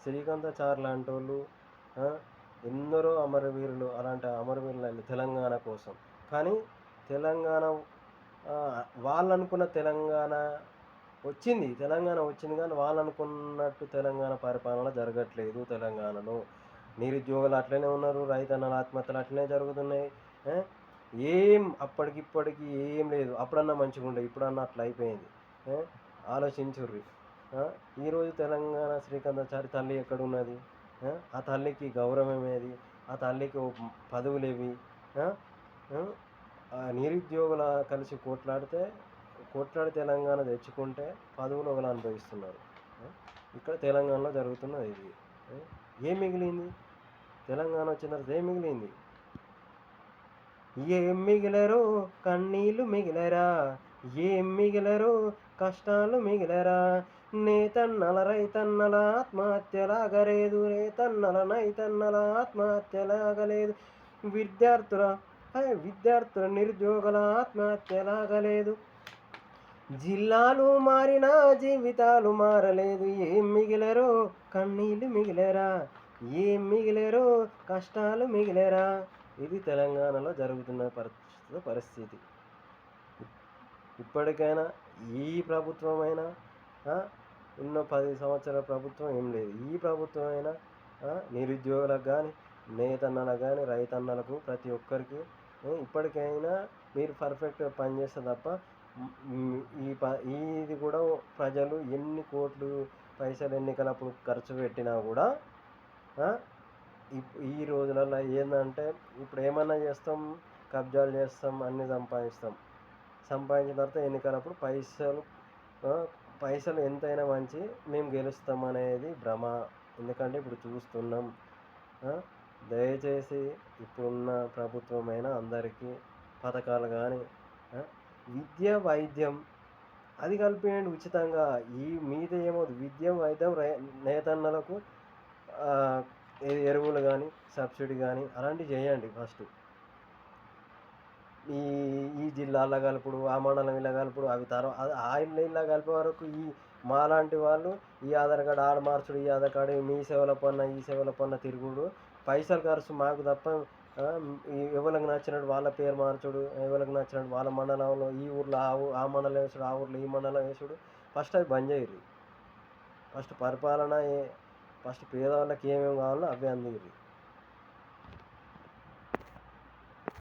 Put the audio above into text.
శ్రీకాంతాచారి లాంటి వాళ్ళు ఎందరో అమరవీరులు, అలాంటి అమరవీరులు తెలంగాణ కోసం. కానీ తెలంగాణ వాళ్ళు అనుకున్న తెలంగాణ వచ్చింది కానీ వాళ్ళు అనుకున్నట్టు తెలంగాణ పరిపాలన జరగట్లేదు. తెలంగాణలో నిరుద్యోగులు అట్లనే ఉన్నారు, రైతన్నల ఆత్మహత్యలు అట్లనే జరుగుతున్నాయి. అప్పటికిప్పటికి ఏం లేదు. అప్పుడన్నా మంచిగా ఉండే, ఇప్పుడన్నా అట్లా అయిపోయింది. ఆలోచించుర్రి. ఈరోజు తెలంగాణ శ్రీకాంతాచారి తల్లి ఎక్కడున్నది? ఆ తల్లికి గౌరవం ఏది? ఆ తల్లికి పదవులేవి? నిరుద్యోగుల కలిసి కొట్లాడి తెలంగాణ తెచ్చుకుంటే పదవులు ఒకరు అనుభవిస్తున్నారు. ఇక్కడ తెలంగాణలో జరుగుతున్నది ఇది. ఏం మిగిలింది? తెలంగాణ వచ్చిన తర్వాత ఏం మిగిలింది? ఏం మిగిలరో కన్నీళ్ళు మిగిలరా, ఏం మిగిలరో కష్టాలు మిగిలరా, నేతన్నల రైతన్నల ఆత్మహత్యలాగలేదు, నేతన్నల నైతన్నల ఆత్మహత్యలాగలేదు, విద్యార్థుల నిరుద్యోగుల ఆత్మహత్యలాగలేదు, జిల్లాలు మారినా జీవితాలు మారలేదు, ఏం మిగిలరో కన్నీళ్ళు మిగిలరా, ఏం మిగిలరో కష్టాలు మిగిలరా. ఇది తెలంగాణలో జరుగుతున్న పరిస్థితి. ఇప్పటికైనా ఈ ప్రభుత్వమైనా, ఎన్నో 10 సంవత్సరాల ప్రభుత్వం ఏం లేదు, ఈ ప్రభుత్వమైనా నిరుద్యోగులకు కానీ, నేతన్నలకు కానీ, రైతన్నలకు ప్రతి ఒక్కరికి ఇప్పటికైనా మీరు పర్ఫెక్ట్గా పనిచేస్తే తప్ప ఇది కూడా ప్రజలు ఎన్ని కోట్లు పైసలు ఎన్నికలప్పుడు ఖర్చు పెట్టినా కూడా ఈ రోజులలో ఏంటంటే ఇప్పుడు ఏమన్నా చేస్తాం, కబ్జాలు చేస్తాం, అన్నీ సంపాదించిన తర్వాత ఎన్నికలప్పుడు పైసలు ఎంతైనా మంచి మేము గెలుస్తాం అనేది భ్రమ. ఎందుకంటే ఇప్పుడు చూస్తున్నాం. దయచేసి ఇప్పుడున్న ప్రభుత్వమైనా అందరికీ పథకాలు కానీ, విద్య వైద్యం అది కలిపేయండి ఉచితంగా. ఈ మీద ఏమవుతుంది? విద్య వైద్యం నేతన్నలకు ఎరువులు కానీ, సబ్సిడీ కానీ అలాంటివి చేయండి ఫస్ట్. ఈ జిల్లాలో కలుపుడు, ఆ మండలం ఇలా కలుపుడు, అవి తర్వాత ఆ ఇళ్ళ కలిపే వరకు మాలాంటి వాళ్ళు ఈ ఆధార్ కార్డు ఆడ మార్చుడు, ఈ ఆధార్ కార్డు మీ సేవల పన్న ఈ సేవల పన్న తిరుగుడు, పైసలు ఖర్చు మాకు తప్ప. ఎవరికి నచ్చినట్టు వాళ్ళ పేరు మార్చుడు, ఎవరికి నచ్చినట్టు వాళ్ళ మండలంలో ఈ ఊర్లో ఆ మండలం వేసుడు, ఆ ఊర్లో ఈ మండలం వేసుడు. ఫస్ట్ అవి బంద్ చేయరు. ఫస్ట్ పరిపాలన, ఫస్ట్ పేదవాళ్ళకి ఏమేమి కావాలో అవి అందిరు.